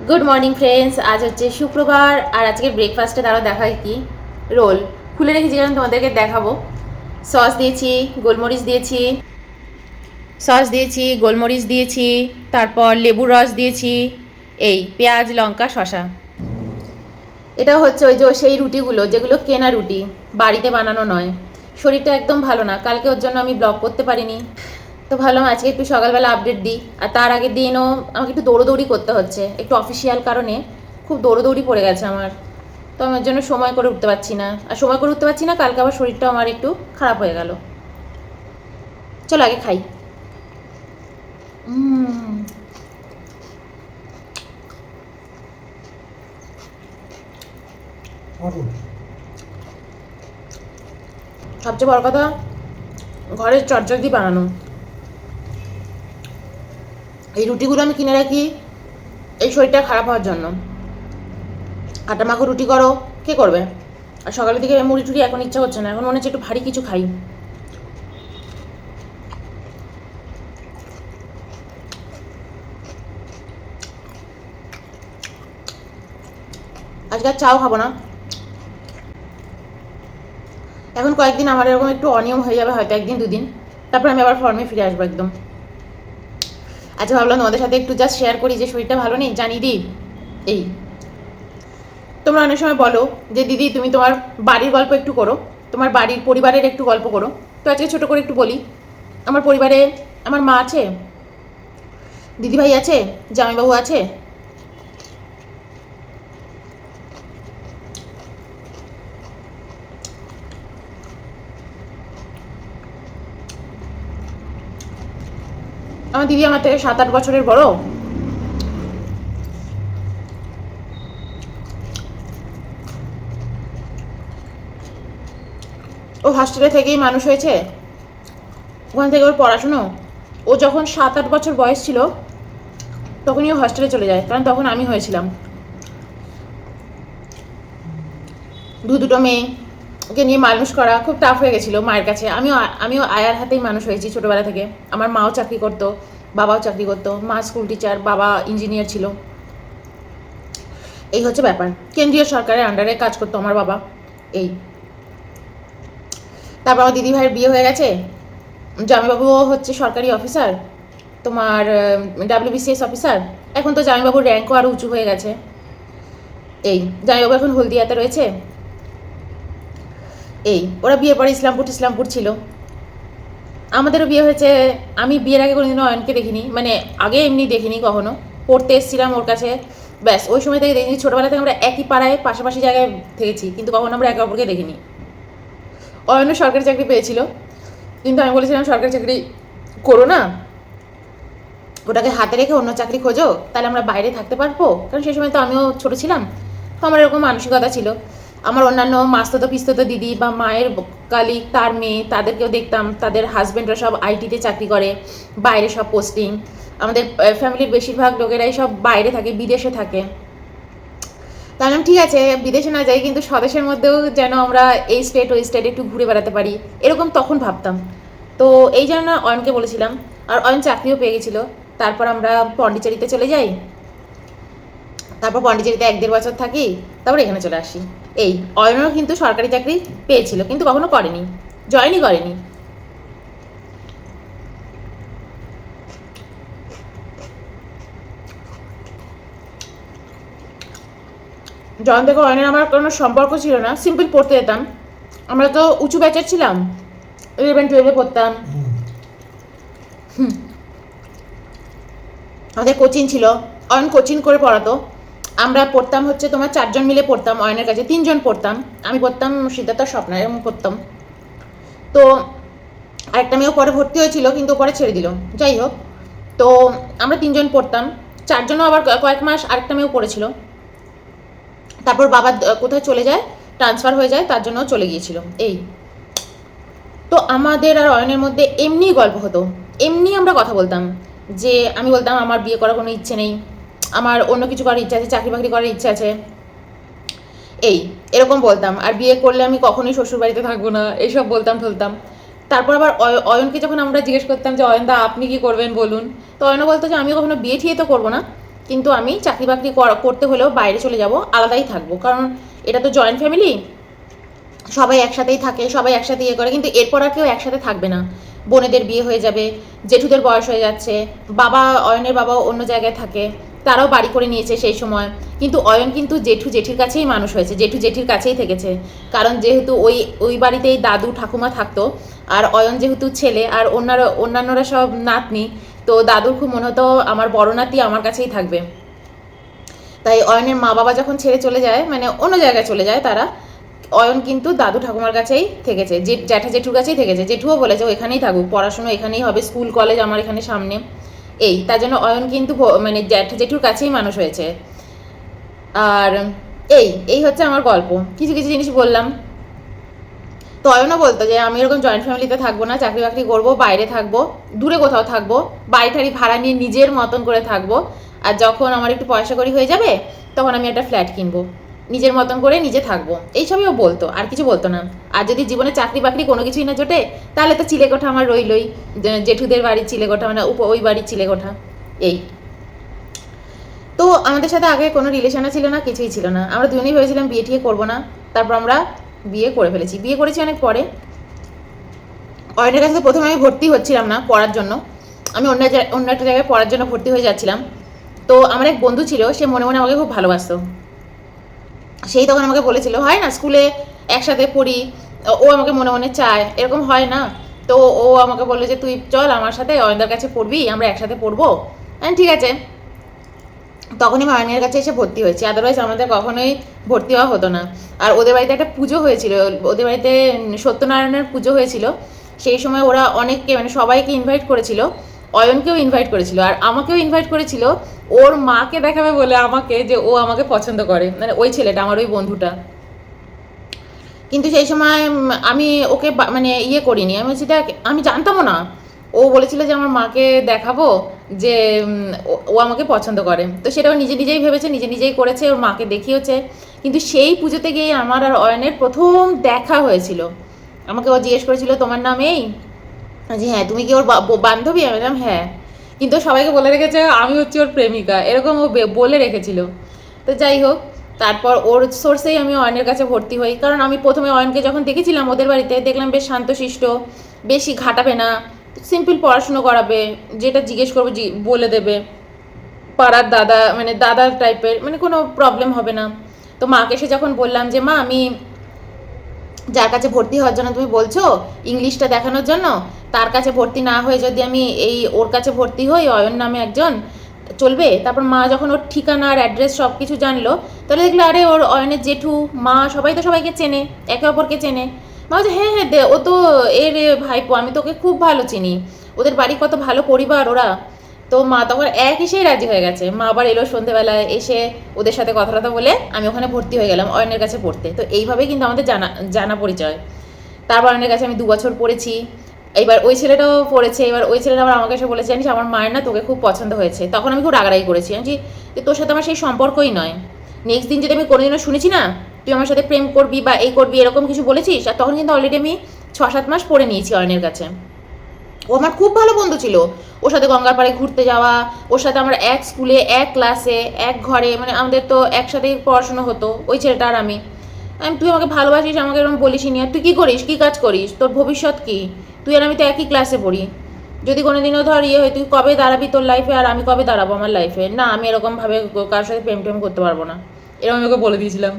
Good morning friends. আজ হচ্ছে শুক্রবার আর আজকের ব্রেকফাস্টে তারা দেখায় কি রোল খুলে রেখেছি, কারণ তোমাদেরকে দেখাবো। সস দিয়েছি, গোলমরিচ দিয়েছি, তারপর লেবুর রস দিয়েছি, এই পেঁয়াজ লঙ্কা শসা। এটা হচ্ছে ওই যে সেই রুটিগুলো যেগুলো কেনা রুটি, বাড়িতে বানানো নয়। শরীরটা একদম ভালো না, কালকে ওর জন্য আমি ব্লগ করতে পারিনি। তো ভাবলাম আজকে একটু সকালবেলা আপডেট দিই। আর তার আগের দিনও আমাকে একটু দৌড়োদৌড়ি করতে হচ্ছে, একটু অফিসিয়াল কারণে খুব দৌড়োদৌড়ি পড়ে গেছে আমার। তো আমার জন্য সময় করে উঠতে পারছি না, আর সময় করে উঠতে পারছি না, কালকে আবার শরীরটা আমার একটু খারাপ হয়ে গেল। চলো আগে খাই। সবচেয়ে বড় কথা, ঘরের চটজলদি বানানো এই রুটিগুলো আমি কিনে রাখি এই শরীরটা খারাপ হওয়ার জন্য। আটা মাখো রুটি করো, কে করবে? আর সকালের দিকে মুড়ি টুড়ি এখন ইচ্ছা করছে না, এখন মনে হচ্ছে একটু ভারী কিছু খাই। আজকে আর চাও খাবো না। এখন কয়েকদিন আমার এরকম একটু অনিয়ম হয়ে যাবে, হয়তো একদিন দুদিন, তারপর আমি আবার ফর্মে ফিরে আসবো একদম। আচ্ছা, ভাবলাম তোমাদের সাথে একটু জাস্ট শেয়ার করি যে শরীরটা ভালো নেই, জানিয়ে দিই। এই তোমরা অনেক সময় বলো যে দিদি তুমি তোমার বাড়ির গল্প একটু করো, তোমার বাড়ির পরিবারের একটু গল্প করো। তো আজকে ছোটো করে একটু বলি। আমার পরিবারে আমার মা আছে, দিদিভাই আছে, জামাইবাবু আছে, আমার দিদি আমার থেকে 7-8 বছরের বড়। ও হস্টেলে থেকেই মানুষ হয়েছে, ওখান থেকে ওর পড়াশুনো। ও যখন 7-8 বছর বয়স ছিল তখনই ও হস্টেলে চলে যায়, কারণ তখন আমি হয়েছিলাম। দুটো মেয়ে ওকে নিয়ে মানুষ করা খুব টাফ হয়ে গেছিলো মায়ের কাছে। আমিও আয়ার হাতেই মানুষ হয়েছি ছোটোবেলা থেকে। আমার মাও চাকরি করতো, বাবাও চাকরি করতো। মা স্কুল টিচার, বাবা ইঞ্জিনিয়ার ছিল। এই হচ্ছে ব্যাপার। কেন্দ্রীয় সরকারের আন্ডারে কাজ করতো আমার বাবা। এই তারপর আমার দিদিভাইয়ের বিয়ে হয়ে গেছে, জামাইবাবুও হচ্ছে সরকারি অফিসার, তোমার WBCS অফিসার। এখন তো জামাইবাবুর র্যাঙ্কও আরও উঁচু হয়ে গেছে। এই জামাইবাবু এখন হলদিয়াতে রয়েছে। এই ওরা বিয়ে পরে ইসলামপুর ছিল। আমাদেরও বিয়ে হয়েছে। আমি বিয়ের আগে কোনোদিনও অয়নকে দেখিনি, মানে আগে এমনি দেখিনি কখনো। পড়তে এসেছিলাম ওর কাছে, ব্যাস ওই সময় থেকে দেখিনি। ছোটোবেলা থেকে আমরা একই পাড়ায় পাশাপাশি জায়গায় থেকেছি, কিন্তু কখনো আমরা একে অপরকে দেখিনি। অয়নও সরকারি চাকরি পেয়েছিল, কিন্তু আমি বলেছিলাম সরকারি চাকরি করো না, ওটাকে হাতে রেখে অন্য চাকরি খোঁজো, তাহলে আমরা বাইরে থাকতে পারবো। কারণ সেই সময় তো আমিও ছোটো ছিলাম, তো আমার এরকম মানসিকতা ছিল। আমার অন্যান্য মাস্ততো পিস্ততো দিদি বা মায়ের কালিগ, তার মেয়ে, তাদেরকেও দেখতাম, তাদের হাজব্যান্ডরা সব আইটিতে চাকরি করে, বাইরে সব পোস্টিং। আমাদের ফ্যামিলির বেশিরভাগ লোকেরাই সব বাইরে থাকে, বিদেশে থাকে। তাহলে ঠিক আছে বিদেশে না যাই, কিন্তু স্বদেশের মধ্যেও যেন আমরা এই স্টেট ওই স্টেট একটু ঘুরে বেড়াতে পারি, এরকম তখন ভাবতাম। তো এই জন্য অয়নকে বলেছিলাম, আর অয়ন চাকরিও পেয়ে গেছিলো। তারপর আমরা পন্ডিচেরিতে চলে যাই, তারপর পন্ডিচেরিতে 1-1.5 বছর থাকি, তারপর এখানে চলে আসি। এই অয়নও কিন্তু সরকারি চাকরি পেয়েছিল, কিন্তু কখনো করেনি, জয়েনই করেনি। যখন থেকে অয়নের আমার কোনো সম্পর্ক ছিল না, সিম্পল পড়তে যেতাম। আমরা তো উঁচু ব্যাচের ছিলাম, 11-12 পড়তাম। আমাদের কোচিং ছিল, অয়ন কোচিং করে পড়াতো। আমরা পড়তাম হচ্ছে তোমার 4 জন মিলে পড়তাম অয়নের কাছে, 3 জন পড়তাম। আমি পড়তাম সিদ্ধার্থ স্বপ্না, এরকম পড়তাম। তো আরেকটা মেয়েও পরে ভর্তি হয়েছিল, কিন্তু পরে ছেড়ে দিল। যাই হোক, তো আমরা 3 জন পড়তাম, 4 জনও আবার কয়েক মাস আরেকটা মেয়েও পড়েছিল। তারপর বাবা কোথায় চলে যায়, ট্রান্সফার হয়ে যায়, তার জন্য চলে গিয়েছিল। এই তো আমাদের আর অয়নের মধ্যে এমনি গল্প হতো, এমনি আমরা কথা বলতাম। যে আমি বলতাম আমার বিয়ে করার কোনো ইচ্ছে নেই, আমার অন্য কিছু করার ইচ্ছা আছে, চাকরি বাকরি করার ইচ্ছা আছে, এই এরকম বলতাম। আর বিয়ে করলে আমি কখনোই শ্বশুরবাড়িতে থাকবো না, এইসব বলতাম ঠলতাম। তারপর আবার অয়নকে যখন আমরা জিজ্ঞেস করতাম যে অয়নদা আপনি কি করবেন বলুন, তো অয়নও বলতো যে আমি কখনো বিয়ে ঠিয়ে তো করবো না, কিন্তু আমি চাকরি বাকরি করতে হলেও বাইরে চলে যাব, আলাদাই থাকবো, কারণ এটা তো জয়েন্ট ফ্যামিলি, সবাই একসাথেই থাকে, সবাই একসাথে ইয়ে করে, কিন্তু এরপর আর কেউ একসাথে থাকবে না। বোনেদের বিয়ে হয়ে যাবে, জেঠুদের বয়স হয়ে যাচ্ছে, বাবা অয়নের বাবা অন্য জায়গায় থাকে, তারাও বাড়ি করে নিয়েছে সেই সময়। কিন্তু অয়ন কিন্তু জেঠির কাছেই মানুষ হয়েছে, জেঠির কাছেই থেকেছে, কারণ যেহেতু ওই বাড়িতেই দাদু ঠাকুমা থাকতো, আর অয়ন যেহেতু ছেলে আর অন্যান্যরা সব নাতনি, তো দাদুর খুব মনে হতো আমার বড় নাতি আমার কাছেই থাকবে। তাই অয়নের মা বাবা যখন ছেড়ে চলে যায়, মানে অন্য জায়গায় চলে যায় তারা, অয়ন কিন্তু দাদু ঠাকুমার কাছেই থেকেছে, জেঠুর কাছেই থেকেছে। জেঠুও বলেছে ও এখানেই থাকুক, পড়াশুনো এখানেই হবে, স্কুল কলেজ আমার এখানে সামনে, এই তার জন্য অয়ন কিন্তু মানে জেঠুর কাছেই মানুষ হয়েছে। আর এই হচ্ছে আমার গল্প, কিছু কিছু জিনিস বললাম। তো অয়নও বলতো যে আমি এরকম জয়েন্ট ফ্যামিলিতে থাকবো না, চাকরি বাকরি করবো, বাইরে থাকবো, দূরে কোথাও থাকবো, বাড়ি টাড়ি ভাড়া নিয়ে নিজের মতন করে থাকবো, আর যখন আমার একটু পয়সা কড়ি হয়ে যাবে তখন আমি একটা ফ্ল্যাট কিনবো, নিজের মতন করে নিজে থাকবো, এইসবই ও বলতো, আর কিছু বলতো না। আর যদি জীবনে চাকরি বাকরি কোনো কিছুই না জোটে, তাহলে তো চিলেকোঠা আমার রইলই, জেঠুদের বাড়ির চিলেকোঠা, মানে ওই বাড়ির চিলেকোঠা। এই তো আমাদের সাথে আগে কোনো রিলেশনও ছিল না, কিছুই ছিল না, আমরা দুজনেই ভেবেছিলাম বিয়ে টিয়ে করবো না, তারপর আমরা বিয়ে করে ফেলেছি। বিয়ে করেছি অনেক পরে। অয়নের কাছে তো প্রথমে আমি ভর্তি হচ্ছিলাম না পড়ার জন্য, আমি অন্য একটা জায়গায় পড়ার জন্য ভর্তি হয়ে যাচ্ছিলাম। তো আমার এক বন্ধু ছিল, সে মনে মনে আমাকে খুব ভালোবাসতো, সেই তখন আমাকে বলেছিল হয় না স্কুলে একসাথে পড়ি, ও আমাকে মনে মনে চায়, এরকম হয় না। তো ও আমাকে বললো যে তুই চল আমার সাথে অয়নদার কাছে পড়বি, আমরা একসাথে পড়বো। ঠিক আছে, তখনই আমি অয়নের কাছে এসে ভর্তি হয়েছি, আদারওয়াইজ আমাদের কখনোই ভর্তি হওয়া হতো না। আর ওদের বাড়িতে একটা পুজো হয়েছিল, ওদের বাড়িতে সত্যনারায়ণের পুজো হয়েছিল, সেই সময় ওরা অনেককে মানে সবাইকে ইনভাইট করেছিল, অয়নকেও ইনভাইট করেছিল আর আমাকেও ইনভাইট করেছিল, ওর মাকে দেখাবে বলে আমাকে, যে ও আমাকে পছন্দ করে, মানে ওই ছেলেটা, আমার ওই বন্ধুটা। কিন্তু সেই সময় আমি ওকে মানে ইয়ে করিনি, আমি সেটা আমি জানতামও না। ও বলেছিল যে আমার মাকে দেখাবো যে ও আমাকে পছন্দ করে, তো সেটা ও নিজে নিজেই ভেবেছে, নিজে নিজেই করেছে, ওর মাকে দেখিয়েছে। কিন্তু সেই পুজোতে গিয়ে আমার আর অয়নের প্রথম দেখা হয়েছিল। আমাকে ও জিজ্ঞেস করেছিল তোমার নাম এই, যে হ্যাঁ, তুমি কি ওর বান্ধবী? আমি বললাম হ্যাঁ, কিন্তু সবাইকে বলে রেখেছে আমি হচ্ছি ওর প্রেমিকা, এরকম ও বলে রেখেছিল। তো যাই হোক, তারপর ওর সোর্সেই আমি অয়নের কাছে ভর্তি হই, কারণ আমি প্রথমে অয়নকে যখন দেখেছিলাম ওদের বাড়িতে, দেখলাম বেশ শান্তশিষ্ট, বেশি ঘাটাবে না, সিম্পল পড়াশুনো করাবে, যেটা জিজ্ঞেস করবো বলে দেবে, পাড়ার দাদা, মানে দাদার টাইপের, মানে কোনো প্রবলেম হবে না। তো মাকে এসে যখন বললাম যে মা আমি যার কাছে ভর্তি হওয়ার জন্য তুমি বলছো, ইংলিশটা দেখানোর জন্য, তার কাছে ভর্তি না হয়ে যদি আমি ওর কাছে ভর্তি হই, অয়ন নামে একজন, চলবে? তারপর মা যখন ওর ঠিকানা আর অ্যাড্রেস সব কিছু জানলো, তাহলে দেখলো আরে ওর অয়নের জেঠু মা সবাই তো সবাইকে চেনে, একে অপরকে চেনে। মা বলছে হ্যাঁ হ্যাঁ ও তো এর ভাইপো, আমি তোকে খুব ভালো চিনি, ওদের বাড়ি কত ভালো পরিবার ওরা। তো মা তখন এক এসেই রাজি হয়ে গেছে। মা আবার এলো সন্ধেবেলায়, এসে ওদের সাথে কথা টথা বলে আমি ওখানে ভর্তি হয়ে গেলাম অয়নের কাছে পড়তে। তো এইভাবেই কিন্তু আমাদের জানা পরিচয়। তারপর অয়নের কাছে আমি 2 বছর পড়েছি। এবার ওই ছেলেটাও পড়েছে, এবার ওই ছেলেটা আবার আমাকে এসে বলেছে জানিস আমার মায়ের না তোকে খুব পছন্দ হয়েছে। তখন আমি খুব রাগারাগি করেছি, আমি যে তোর সাথে আমার সেই সম্পর্কই নয়। নেক্সট দিন যদি আমি কোনোদিনও শুনেছি না তুই আমার সাথে প্রেম করবি বা এই করবি এরকম কিছু বলেছিস, আর তখন কিন্তু অলরেডি আমি 6-7 মাস পড়ে নিয়েছি অয়নের কাছে। ও আমার খুব ভালো বন্ধু ছিল, ওর সাথে গঙ্গার পাড়ে ঘুরতে যাওয়া, ওর সাথে আমরা এক স্কুলে এক ক্লাসে এক ঘরে, মানে আমাদের তো একসাথেই পড়াশুনো হতো ওই ছেলেটা আর আমি। তুই আমাকে ভালোবাসিস, আমাকে এরকম বলিসই নি, আর তুই কী করিস, কী কাজ করিস, তোর ভবিষ্যৎ কী, তুই আর আমি তো একই ক্লাসে পড়ি, যদি কোনো দিনও ধর ইয়ে হয় তুই কবে দাঁড়াবি তোর লাইফে আর আমি কবে দাঁড়াবো আমার লাইফে, না আমি এরকমভাবে কারোর সাথে প্রেম টেম করতে পারবো না, এরকম আমি ওকে বলে দিয়েছিলাম।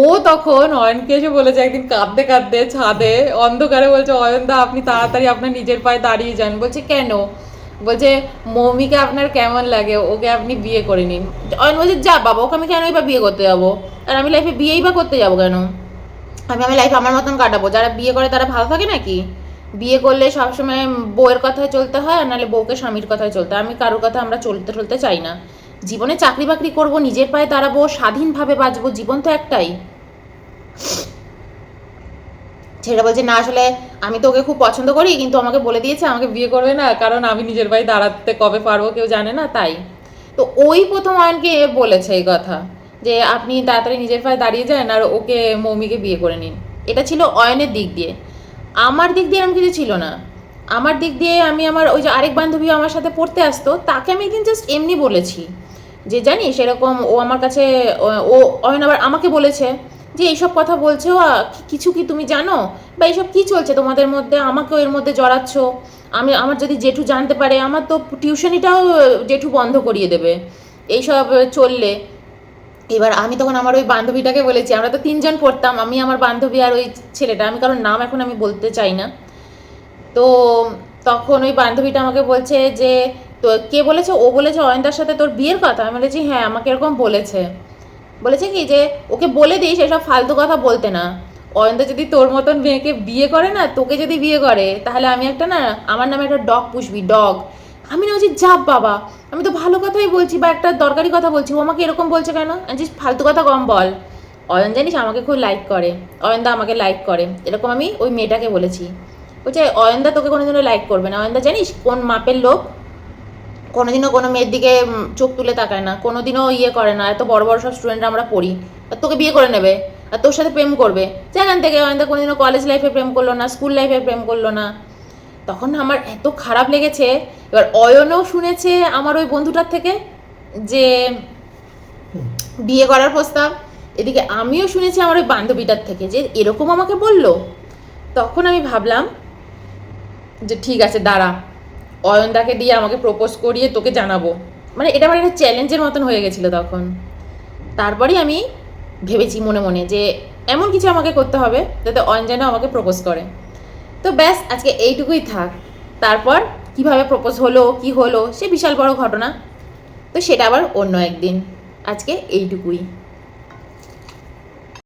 ও তখন অয়নকে এসে বলেছে একদিন কাঁদতে কাঁদতে ছাদে অন্ধকারে, বলছে অয়নদা আপনি তাড়াতাড়ি আপনার নিজের পায়ে দাঁড়িয়ে যান। বলছে কেন? বলছে মৌমিকে আপনার কেমন লাগে, ওকে আপনি বিয়ে করে নিন। অয়ন বলছে যা বাবা, ওকে আমি কেনই বা বিয়ে করতে যাবো, আর আমি লাইফে বিয়েই বা করতে যাবো কেন, আমি লাইফ আমার মতন কাটাবো, যারা বিয়ে করে তারা ভালো থাকে নাকি? বিয়ে করলে সবসময় বউয়ের কথায় চলতে হয়, আর নাহলে বউকে স্বামীর কথায় চলতে হয়। আমি কারোর কথা আমরা চলতে চাই না। জীবনে চাকরি বাকরি করবো, নিজের পায়ে দাঁড়াবো, স্বাধীনভাবে বাঁচবো, জীবন তো একটাই। ছেলেটা বলছে না আসলে আমি তো ওকে খুব পছন্দ করি, কিন্তু আমাকে বলে দিয়েছে আমাকে বিয়ে করবে না, কারণ আমি নিজের পায়ে দাঁড়াতে কবে পারবো কেউ জানে না, তাই। তো ওই প্রথম অয়নকে বলেছে এই কথা, যে আপনি তাড়াতাড়ি নিজের পায়ে দাঁড়িয়ে যান আর ওকে মৌমিকে বিয়ে করে নিন। এটা ছিল অয়নের দিক দিয়ে। আমার দিক দিয়ে এরকম কিছু ছিল না। আমার দিক দিয়ে আমি আমার ওই যে আরেক বান্ধবী আমার সাথে পড়তে আসতো, তাকে আমি একদিন জাস্ট এমনি বলেছি যে জানিস এরকম ও আমার কাছে ও অয়ন আবার আমাকে বলেছে যে এইসব কথা বলছো কিছু কি তুমি জানো, বা এইসব কি চলছে তোমাদের মধ্যে, আমাকেও এর মধ্যে জড়াচ্ছ। আমার যদি জেঠু জানতে পারে আমার তো টিউশনিটাও জেঠু বন্ধ করিয়ে দেবে এইসব চললে। এবার আমি তখন আমার ওই বান্ধবীটাকে বলেছি, আমরা তো 3জন পড়তাম, আমি আমার বান্ধবী আর ওই ছেলেটা, আমি কারোর নাম এখন আমি বলতে চাই না। তো তখন ওই বান্ধবীটা আমাকে বলছে যে তো কে বলেছে, ও বলেছে অয়নদার সাথে তোর বিয়ের কথা। আমি বলেছি হ্যাঁ আমাকে এরকম বলেছে। বলেছে কি যে ওকে বলে দিস এসব ফালতু কথা বলতে না, অয়নদা যদি তোর মতন মেয়েকে বিয়ে করে না, তোকে যদি বিয়ে করে তাহলে আমি একটা না, আমার নামে একটা ডগ পুষবি, ডগ। আমি না বলছি যাব বাবা, আমি তো ভালো কথাই বলছি বা একটা দরকারি কথা বলছি, ও আমাকে এরকম বলছে কেন, আমি বলছি, ফালতু কথা কম বল। অয়ন জানিস আমাকে খুব লাইক করে, অয়নদা আমাকে লাইক করে, এরকম আমি ওই মেয়েটাকে বলেছি। বলছে অয়নদা তোকে কোনোদিনও লাইক করবে না, অয়নদা জানিস কোন মাপের লোক, কোনোদিনও কোনো মেয়ের দিকে চোখ তুলে তাকায় না, কোনোদিনও ইয়ে করে না, এত বড় বড় সব স্টুডেন্টরা আমরা পড়ি, আর তোকে বিয়ে করে নেবে আর তোর সাথে প্রেম করবে, যেখান থেকে অয়নদা কোনোদিনও কলেজ লাইফে প্রেম করলো না, স্কুল লাইফে প্রেম করলো না। তখন আমার এত খারাপ লেগেছে। এবার অয়নও শুনেছে আমার ওই বন্ধুটার থেকে যে বিয়ে করার প্রস্তাব, এদিকে আমিও শুনেছি আমার ওই বান্ধবীটার থেকে যে এরকম আমাকে বললো। তখন আমি ভাবলাম যে ঠিক আছে দাঁড়া, অয়নদাকে দিয়ে আমাকে প্রপোজ করিয়ে তোকে জানাবো, মানে এটা আমার একটা চ্যালেঞ্জের মতন হয়ে গেছিলো তখন। তারপরেই আমি ভেবেছি মনে মনে যে এমন কিছু আমাকে করতে হবে যাতে অয়ন যেন আমাকে প্রপোজ করে। তো ব্যাস আজকে এইটুকুই থাক। তারপর কিভাবে প্রপোজ হলো কি হলো সে বিশাল বড় ঘটনা, তো সেটা আবার অন্য একদিন। আজকে এইটুকুই।